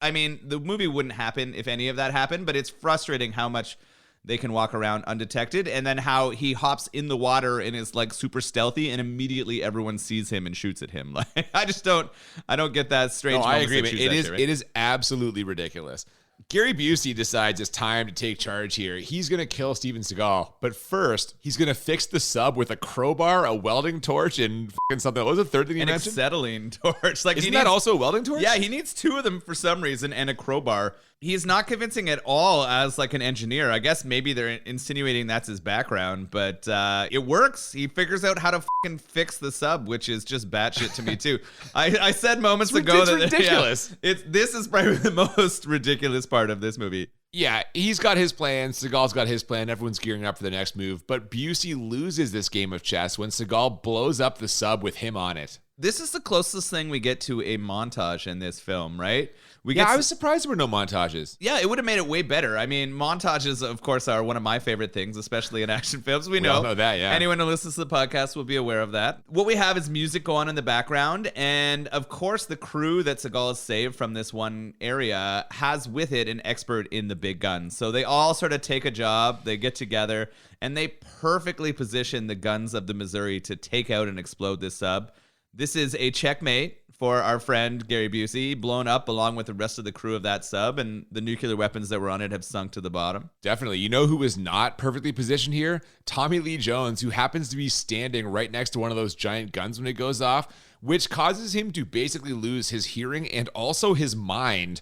I mean, the movie wouldn't happen if any of that happened, but it's frustrating how much they can walk around undetected, and then how he hops in the water and is like super stealthy, and immediately everyone sees him and shoots at him. Like I don't get that strange. No, I agree. It is absolutely ridiculous. Gary Busey decides it's time to take charge here. He's going to kill Steven Seagal, but first he's going to fix the sub with a crowbar, a welding torch, and fucking something. What was the third thing you mentioned? An acetylene torch. Like, isn't that also a welding torch? Yeah, he needs 2 of them for some reason and a crowbar. He's not convincing at all as like an engineer. I guess maybe they're insinuating that's his background, but it works. He figures out how to fucking fix the sub, which is just batshit to me too. I said moments ago that ridiculous. This is probably the most ridiculous part of this movie. Yeah, he's got his plan. Seagal's got his plan. Everyone's gearing up for the next move. But Busey loses this game of chess when Seagal blows up the sub with him on it. This is the closest thing we get to a montage in this film, right? I was surprised there were no montages. Yeah, it would have made it way better. I mean, montages, of course, are one of my favorite things, especially in action films. We all know that, yeah. Anyone who listens to the podcast will be aware of that. What we have is music going on in the background, and of course, the crew that Seagal has saved from this one area has with it an expert in the big guns. So they all sort of take a job, they get together, and they perfectly position the guns of the Missouri to take out and explode this sub. This is a checkmate for our friend Gary Busey, blown up along with the rest of the crew of that sub, and the nuclear weapons that were on it have sunk to the bottom. Definitely. You know who was not perfectly positioned here? Tommy Lee Jones, who happens to be standing right next to one of those giant guns when it goes off, which causes him to basically lose his hearing and also his mind.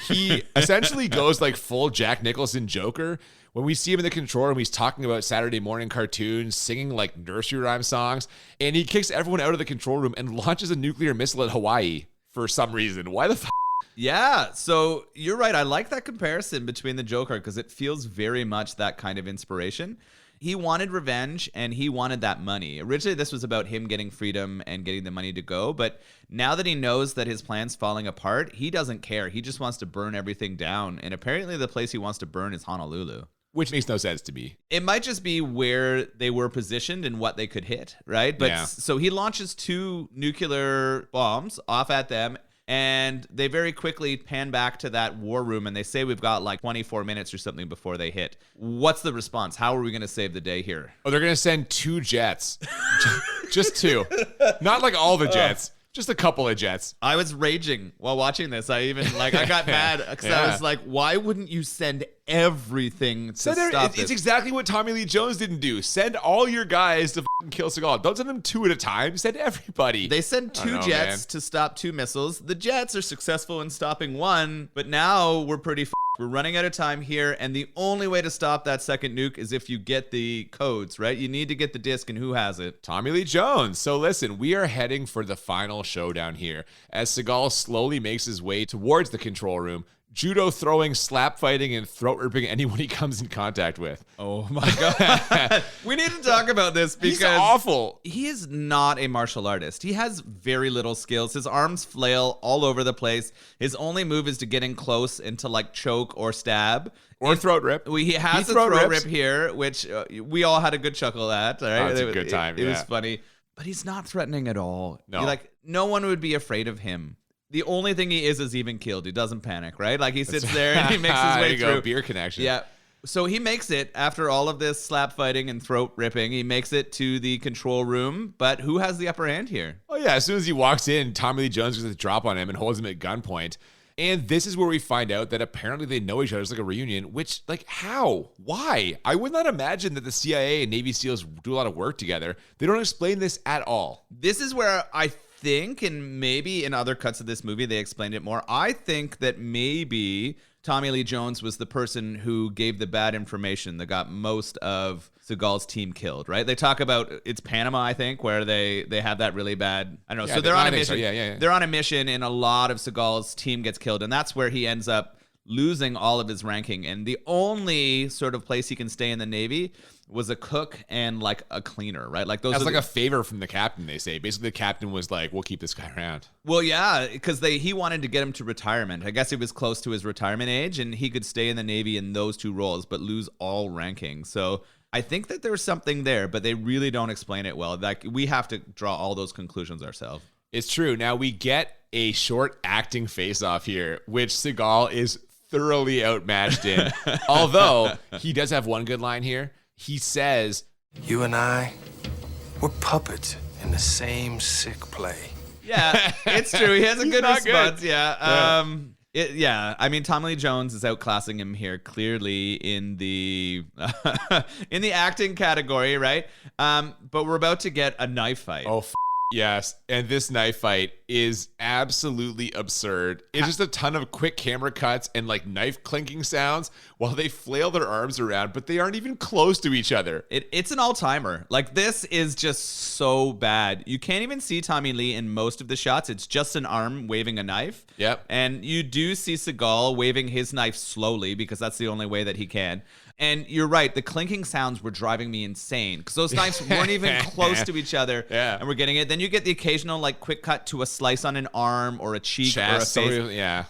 He essentially goes like full Jack Nicholson Joker. When we see him in the control room, he's talking about Saturday morning cartoons, singing like nursery rhyme songs, and he kicks everyone out of the control room and launches a nuclear missile at Hawaii for some reason. Why the f***? Yeah, so you're right. I like that comparison between the Joker because it feels very much that kind of inspiration. He wanted revenge and he wanted that money. Originally, this was about him getting freedom and getting the money to go. But now that he knows that his plan's falling apart, he doesn't care. He just wants to burn everything down. And apparently the place he wants to burn is Honolulu. Which makes no sense to me. It might just be where they were positioned and what they could hit, right? But yeah. So he launches 2 nuclear bombs off at them, and they very quickly pan back to that war room, and they say we've got like 24 minutes or something before they hit. What's the response? How are we going to save the day here? Oh, they're going to send 2 jets. Just 2. Not like all the jets. Just a couple of jets. I was raging while watching this. I got mad because I was like, why wouldn't you send everything to stop this? It's exactly what Tommy Lee Jones didn't do. Send all your guys to fucking kill Seagal. Don't send them 2 at a time. Send everybody. They send 2 jets to stop 2 missiles. The jets are successful in stopping 1, but now we're pretty we're running out of time here, and the only way to stop that second nuke is if you get the codes, right? You need to get the disc, and who has it? Tommy Lee Jones. So listen, we are heading for the final showdown here as Seagal slowly makes his way towards the control room, judo throwing, slap fighting, and throat ripping anyone he comes in contact with. Oh my God. We need to talk about this because he's awful. He is not a martial artist. He has very little skills. His arms flail all over the place. His only move is to get in close and to like choke or stab. Or throat rip. He has a throat rip here, which we all had a good chuckle at. All right? Oh, it's a good time. It was funny. But he's not threatening at all. No. No one would be afraid of him. The only thing he is even killed. He doesn't panic, right? Like he sits there and he makes his way through. Go, beer connection. Yeah. So he makes it after all of this slap fighting and throat ripping. He makes it to the control room. But who has the upper hand here? Oh, yeah. As soon as he walks in, Tommy Lee Jones gets a drop on him and holds him at gunpoint. And this is where we find out that apparently they know each other. It's like a reunion, which, like, how? Why? I would not imagine that the CIA and Navy SEALs do a lot of work together. They don't explain this at all. This is where I think, and maybe in other cuts of this movie they explained it more, I think that maybe Tommy Lee Jones was the person who gave the bad information that got most of Seagal's team killed, right? They talk about, it's Panama, I think, where they have that really bad, I don't know. Yeah, so they're on a mission. So. Yeah. They're on a mission and a lot of Seagal's team gets killed. And that's where he ends up losing all of his ranking. And the only sort of place he can stay in the Navy was a cook and like a cleaner, right? Like those. That's like a favor from the captain, they say. Basically, the captain was like, we'll keep this guy around. Well, yeah, because he wanted to get him to retirement. I guess he was close to his retirement age and he could stay in the Navy in those 2 roles, but lose all ranking. So I think that there's something there, but they really don't explain it well. Like we have to draw all those conclusions ourselves. It's true. Now we get a short acting face-off here, which Seagal is thoroughly outmatched in. Although he does have one good line here. He says, You and I, we're puppets in the same sick play. Yeah, it's true. He has a good response. Good. Yeah. I mean, Tommy Lee Jones is outclassing him here clearly in the in the acting category, right? But we're about to get a knife fight. Oh, Yes, and this knife fight is absolutely absurd. It's just a ton of quick camera cuts and like knife clinking sounds while they flail their arms around, but they aren't even close to each other. It's an all-timer. Like, this is just so bad. You can't even see Tommy Lee in most of the shots. It's just an arm waving a knife. Yep. And you do see Seagal waving his knife slowly because that's the only way that he can. And you're right, the clinking sounds were driving me insane because those knives weren't even close to each other. Yeah. And we're getting it. Then you get the occasional like quick cut to a slice on an arm or a cheek Chest, or a face. yeah.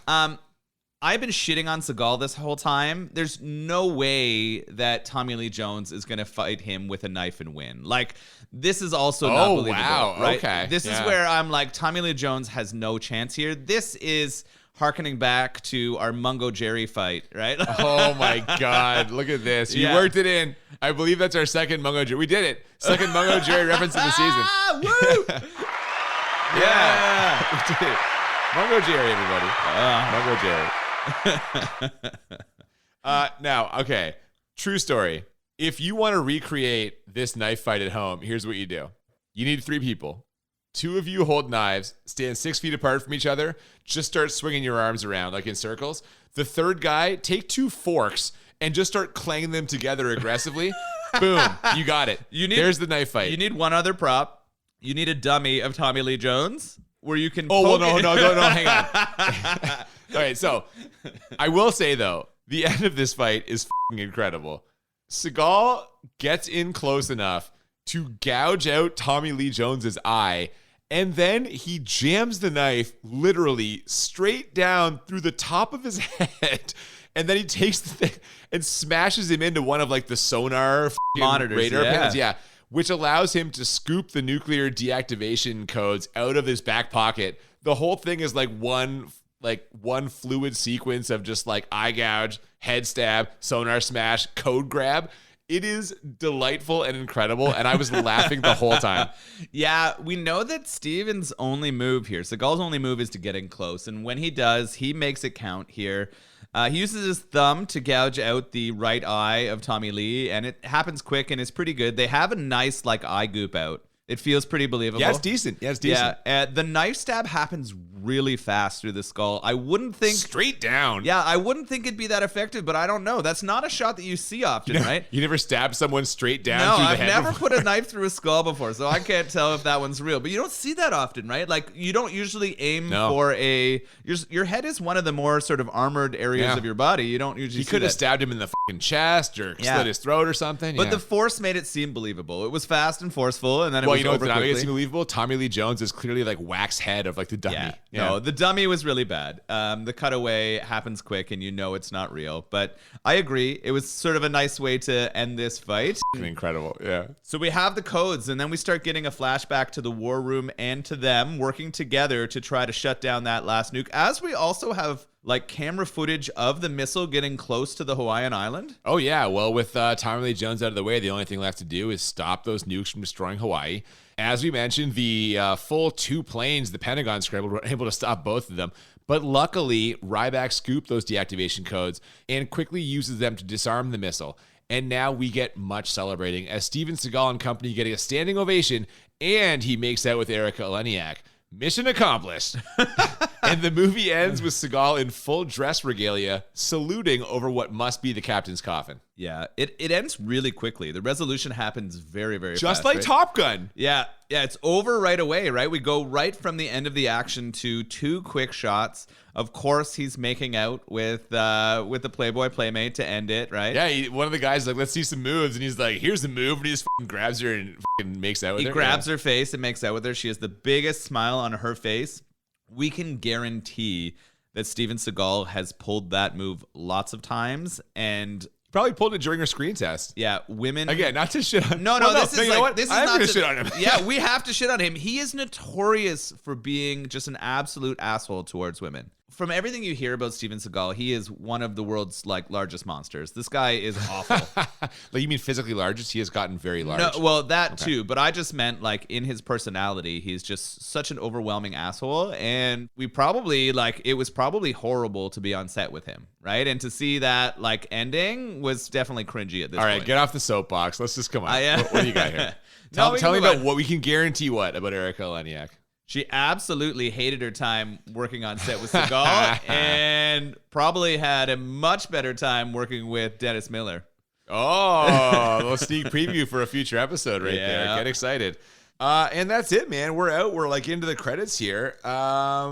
I've been shitting on Seagal this whole time. There's no way that Tommy Lee Jones is going to fight him with a knife and win. Like, this is also not believable. Wow. Right? Okay. This is where I'm like, Tommy Lee Jones has no chance here. This is harkening back to our Mungo Jerry fight, right? Oh my God. Look at this. You worked it in. I believe that's our second Mungo Jerry. We did it. Second Mungo Jerry reference of the season. Woo! Yeah. We did it. Mungo Jerry, everybody. Mungo Jerry. Now, okay. True story. If you want to recreate this knife fight at home, here's what you do. You need 3 people. 2 of you hold knives, stand 6 feet apart from each other, just start swinging your arms around like in circles. The third guy, take 2 forks and just start clanging them together aggressively. Boom, you got it. There's the knife fight. You need one other prop. You need a dummy of Tommy Lee Jones where you can Oh, well, poke no, it. hang on. All right, so I will say, though, the end of this fight is fucking incredible. Seagal gets in close enough to gouge out Tommy Lee Jones's eye, and then he jams the knife literally straight down through the top of his head, and then he takes the thing and smashes him into one of like the sonar Monitors, radar yeah. pins, which allows him to scoop the nuclear deactivation codes out of his back pocket. The whole thing is like one fluid sequence of just like eye gouge, head stab, sonar smash, code grab. It is delightful and incredible, and I was laughing the whole time. Yeah, we know that Steven's only move here, Seagal's only move is to get in close, and when he does, he makes it count here. He uses his thumb to gouge out the right eye of Tommy Lee, and it happens quick, and it's pretty good. They have a nice, like, eye goop out. It feels pretty believable. Yeah, it's decent. Yeah, the knife stab happens really fast through the skull. I wouldn't think... Straight down. Yeah, I wouldn't think it'd be that effective, but I don't know. That's not a shot that you see often, right? You never stab someone straight down No, through the I've head never before? put a knife through a skull before, so I can't tell if that one's real. But you don't see that often, right? Like, you don't usually aim for a... Your head is one of the more sort of armored areas of your body. You don't usually see He could have that. stabbed him in the fucking chest or slit his throat or something. But the force made it seem believable. It was fast and forceful, and then it was over what's quickly. unbelievable? Tommy Lee Jones is clearly like wax head of like the dummy. Yeah. No, the dummy was really bad. The cutaway happens quick, and you know it's not real. But I agree. It was sort of a nice way to end this fight. Incredible. Yeah. So we have the codes, and then we start getting a flashback to the war room and to them working together to try to shut down that last nuke, as we also have like camera footage of the missile getting close to the Hawaiian island. Oh, yeah. Well, with Tommy Lee Jones out of the way, the only thing left to do is stop those nukes from destroying Hawaii. As we mentioned, the full 2 planes the Pentagon scrambled were able to stop both of them. But luckily, Ryback scooped those deactivation codes and quickly uses them to disarm the missile. And now we get much celebrating as Steven Seagal and company getting a standing ovation, and he makes out with Erica Eleniak. Mission accomplished. And the movie ends with Seagal in full dress regalia, saluting over what must be the captain's coffin. Yeah, it ends really quickly. The resolution happens very, very fast. Just like right? Top Gun. Yeah, it's over right away, right? We go right from the end of the action to 2 quick shots. Of course, he's making out with the Playboy Playmate to end it, right? Yeah, one of the guys is like, let's see some moves. And he's like, here's the move. And he just grabs her and makes out with her. He grabs her face and makes out with her. She has the biggest smile on her face. We can guarantee that Steven Seagal has pulled that move lots of times, and probably pulled it during her screen test. yeah, women Again, not to shit on. No, this is you know like what? this is I'm not gonna to, shit on him. Yeah, we have to shit on him. He is notorious for being just an absolute asshole towards women. from everything you hear about Steven Seagal, he is one of the world's like largest monsters. This guy is awful. Like, you mean physically largest? He has gotten very large. No, well, that too, but I just meant like in his personality, he's just such an overwhelming asshole. And it was probably horrible to be on set with him, right? And to see that like ending was definitely cringy at this point. All right, get off the soapbox. Let's just come on. What do you got here? No, Tell me about what we can guarantee about Erika Eleniak. She absolutely hated her time working on set with Seagal and probably had a much better time working with Dennis Miller. Oh, a little sneak preview for a future episode right there. Get excited. And that's it, man. We're out. We're like into the credits here. I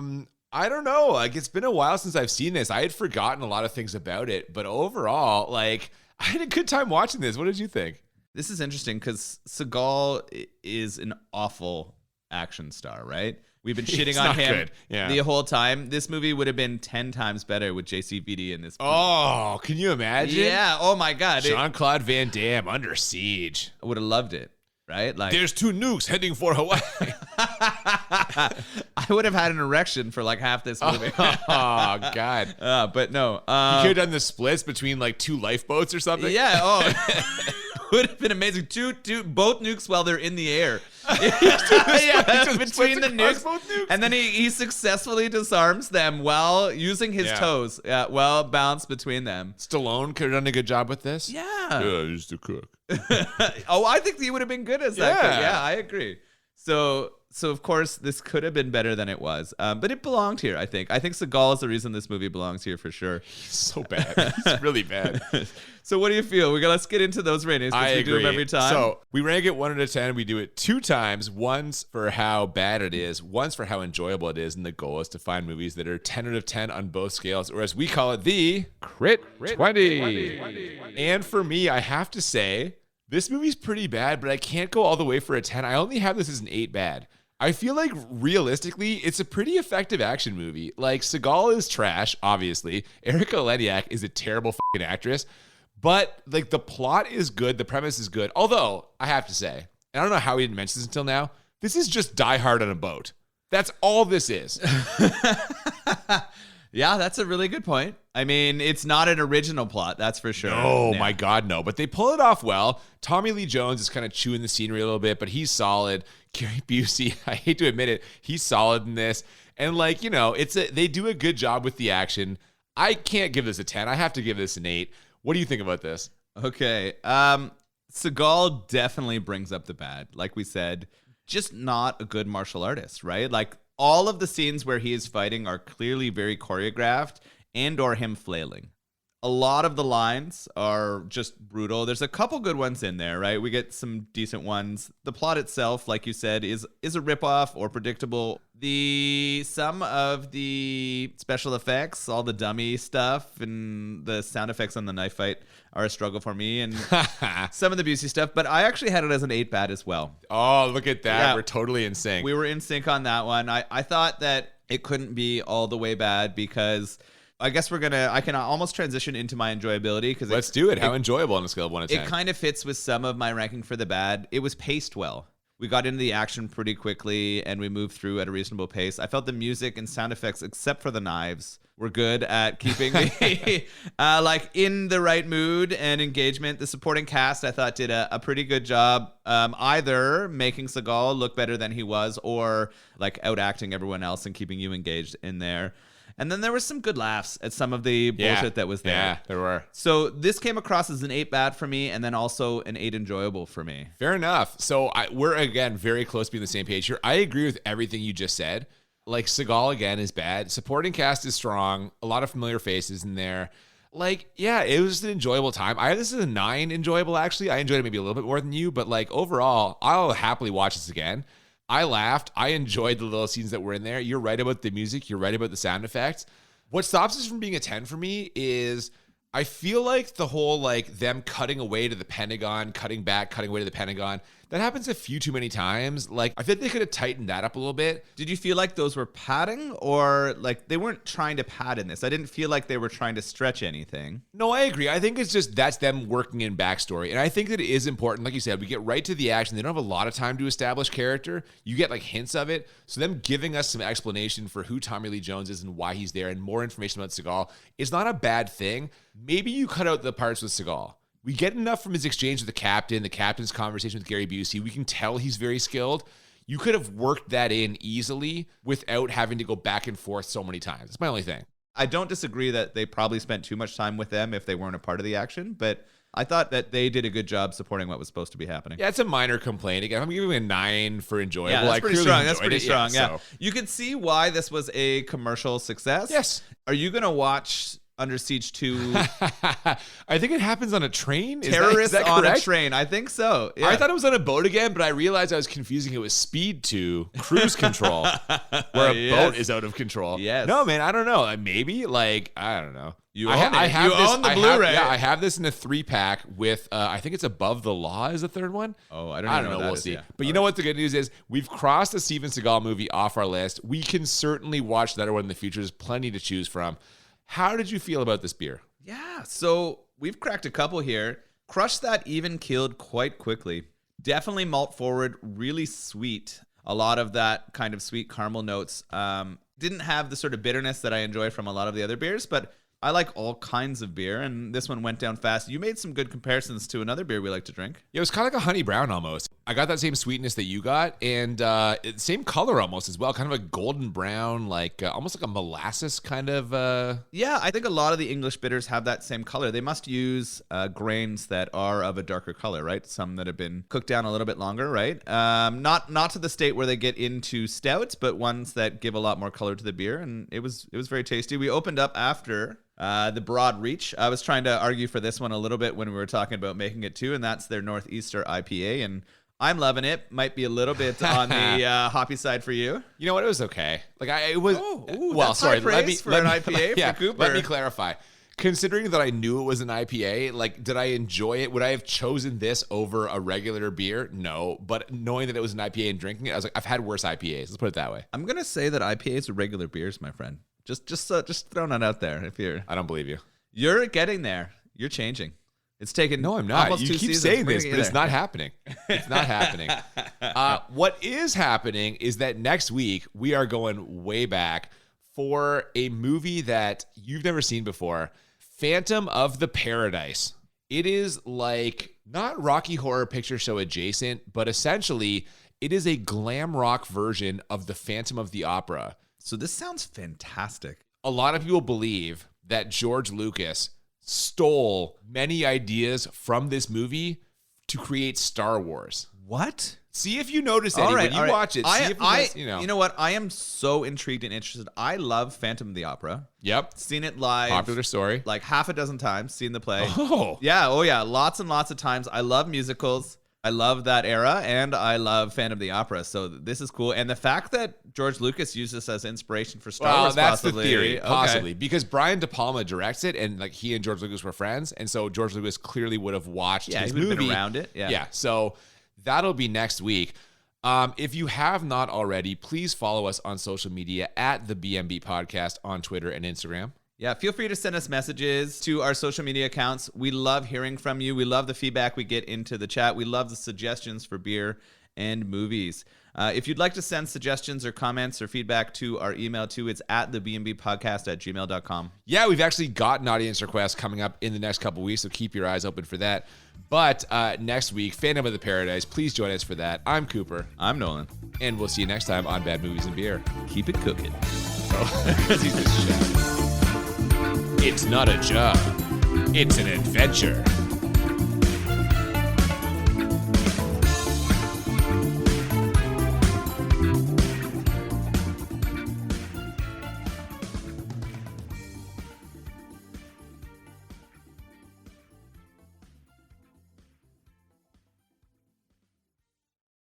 don't know. Like, it's been a while since I've seen this. I had forgotten a lot of things about it, but overall, like, I had a good time watching this. What did you think? This is interesting because Seagal is an awful action star, right? We've been shitting on him the whole time. This movie would have been 10 times better with JCVD in this movie. Oh, can you imagine? Yeah. Oh my God. Jean-Claude Van Damme under siege. I would have loved it, right? Like, there's 2 nukes heading for Hawaii. I would have had an erection for like half this movie. Oh God. But no. You could have done the splits between like 2 lifeboats or something. Yeah. Oh. Would have been amazing. Both nukes while they're in the air. Between the nukes. And then he successfully disarms them while using his toes. Yeah, well balanced between them. Stallone could have done a good job with this. Yeah. Yeah, I used to cook. Oh, I think he would have been good as that. Yeah, I agree. So of course this could have been better than it was, but it belonged here. I think Seagal is the reason this movie belongs here for sure. He's so bad. He's really bad. So what do you feel? Let's get into those ratings. I agree. Do them every time. So we rank it 1 out of 10. We do it 2 times. Once for how bad it is. Once for how enjoyable it is. And the goal is to find movies that are 10 out of 10 on both scales, or as we call it, the Crit 20. And for me, I have to say, this movie's pretty bad, but I can't go all the way for a 10. I only have this as an 8 bad. I feel like realistically, it's a pretty effective action movie. Like, Seagal is trash, obviously. Erika Eleniak is a terrible fucking actress. But like, the plot is good, the premise is good. Although, I have to say, and I don't know how we didn't mention this until now, this is just Die Hard on a boat. That's all this is. Yeah, that's a really good point. I mean, it's not an original plot, that's for sure. Oh my God, no. But they pull it off well. Tommy Lee Jones is kind of chewing the scenery a little bit, but he's solid. Gary Busey, I hate to admit it, he's solid in this. And like, you know, they do a good job with the action. I can't give this a 10. I have to give this an 8. What do you think about this? Okay. Seagal definitely brings up the bad. Like we said, just not a good martial artist, right? Like, all of the scenes where he is fighting are clearly very choreographed and or him flailing. A lot of the lines are just brutal. There's a couple good ones in there, right? We get some decent ones. The plot itself, like you said, is a ripoff or predictable. Some of the special effects, all the dummy stuff and the sound effects on the knife fight are a struggle for me, and some of the Busey stuff, but I actually had it as an 8 bad as well. Oh, look at that. Yeah. We're totally in sync. We were in sync on that one. I thought that it couldn't be all the way bad because I guess I can almost transition into my enjoyability. Because Let's do it. How enjoyable on a scale of 1 to 10? It kind of fits with some of my ranking for the bad. It was paced well. We got into the action pretty quickly and we moved through at a reasonable pace. I felt the music and sound effects, except for the knives, were good at keeping me like in the right mood and engagement. The supporting cast, I thought, did a pretty good job, either making Seagal look better than he was or like outacting everyone else and keeping you engaged in there. And then there was some good laughs at some of the bullshit that was there. Yeah, there were. So this came across as an 8 bad for me, and then also an 8 enjoyable for me. Fair enough. So we're, again, very close to being on the same page here. I agree with everything you just said. Like, Seagal, again, is bad. Supporting cast is strong. A lot of familiar faces in there. Like, yeah, it was an enjoyable time. This is a 9 enjoyable, actually. I enjoyed it maybe a little bit more than you, but like, overall, I'll happily watch this again. I laughed. I enjoyed the little scenes that were in there. You're right about the music. You're right about the sound effects. What stops this from being a 10 for me is I feel like the whole, like, them cutting away to the Pentagon, cutting back, cutting away to the Pentagon, That happens a few too many times. Like, I think they could have tightened that up a little bit. Did you feel like those were padding, or like they weren't trying to pad in this? I didn't feel like they were trying to stretch anything. No, I agree. I think it's just that's them working in backstory. And I think that it is important. Like you said, we get right to the action. They don't have a lot of time to establish character. You get like hints of it. So them giving us some explanation for who Tommy Lee Jones is and why he's there and more information about Seagal is not a bad thing. Maybe you cut out the parts with Seagal. We get enough from his exchange with the captain's conversation with Gary Busey. We can tell he's very skilled. You could have worked that in easily without having to go back and forth so many times. That's my only thing. I don't disagree that they probably spent too much time with them if they weren't a part of the action, but I thought that they did a good job supporting what was supposed to be happening. Yeah, it's a minor complaint. Again, I'm giving it a 9 for enjoyable. Yeah, that's pretty strong. That's pretty strong. Yeah. So. You can see why this was a commercial success. Yes. Are you going to watch Under Siege 2? I think it happens on a train. Terrorists is that on a correct? train. I think so. Yeah. I thought it was on a boat again, but I realized I was confusing it with Speed 2, Cruise Control, where a boat is out of control. Yes. No, man, I don't know. Maybe, like, I don't know. You own it. You own the Blu-ray. I have this in a 3-pack with, I think it's Above the Law is the third one. Oh, I don't know. We'll see. Yeah. But you know what the good news is? We've crossed the Steven Seagal movie off our list. We can certainly watch that one in the future. There's plenty to choose from. How did you feel about this beer? Yeah, so we've cracked a couple here. Crushed That Even killed quite quickly. Definitely malt forward, really sweet. A lot of that kind of sweet caramel notes. Didn't have the sort of bitterness that I enjoy from a lot of the other beers, but I like all kinds of beer, and this one went down fast. You made some good comparisons to another beer we like to drink. Yeah, it was kind of like a honey brown almost. I got that same sweetness that you got, and same color almost as well. Kind of a golden brown, like almost like a molasses kind of. Yeah, I think a lot of the English bitters have that same color. They must use grains that are of a darker color, right? Some that have been cooked down a little bit longer, right? Not to the state where they get into stouts, but ones that give a lot more color to the beer, and it was very tasty. We opened up after the Broad Reach. I was trying to argue for this one a little bit when we were talking about making it too, and that's their Northeaster IPA, and I'm loving it. Might be a little bit on the hoppy side for you. You know what? It was okay. Like it was. Well, that's sorry. High praise for an IPA for Cooper. Let me clarify. Considering that I knew it was an IPA, like, did I enjoy it? Would I have chosen this over a regular beer? No. But knowing that it was an IPA and drinking it, I was like, I've had worse IPAs. Let's put it that way. I'm gonna say that IPAs are regular beers, my friend. Just throwing that out there. If you're, I don't believe you. You're getting there. You're changing. It's taken. No, I'm not. Almost You 2 keep seasons. saying We're this, gonna but get it's there. not happening. It's not happening. What is happening is that next week we are going way back for a movie that you've never seen before, Phantom of the Paradise. It is like not Rocky Horror Picture Show adjacent, but essentially it is a glam rock version of the Phantom of the Opera. So this sounds fantastic. A lot of people believe that George Lucas stole many ideas from this movie to create Star Wars. What? See if you notice any when you watch it. See if it has, you know what? I am so intrigued and interested. I love Phantom of the Opera. Yep. Seen it live. Popular story. Like half a dozen times. Seen the play. Oh. Yeah. Oh, yeah. Lots and lots of times. I love musicals. I love that era, and I love Phantom of the Opera. So this is cool. And the fact that George Lucas used this as inspiration for Star Wars, that's possibly. the theory, Okay. possibly. Because Brian De Palma directs it, and like he and George Lucas were friends, and so George Lucas clearly would have watched his he would have movie. been around it. Yeah. So that'll be next week. If you have not already, please follow us on social media at the BMB Podcast on Twitter and Instagram. Yeah, feel free to send us messages to our social media accounts. We love hearing from you. We love the feedback we get into the chat. We love the suggestions for beer and movies. If you'd like to send suggestions or comments or feedback to our email too, it's at thebmbpodcast@gmail.com. Yeah, we've actually got an audience request coming up in the next couple weeks, so keep your eyes open for that. But next week, Phantom of the Paradise, please join us for that. I'm Cooper. I'm Nolan. And we'll see you next time on Bad Movies and Beer. Keep it cooking. It's not a job. It's an adventure.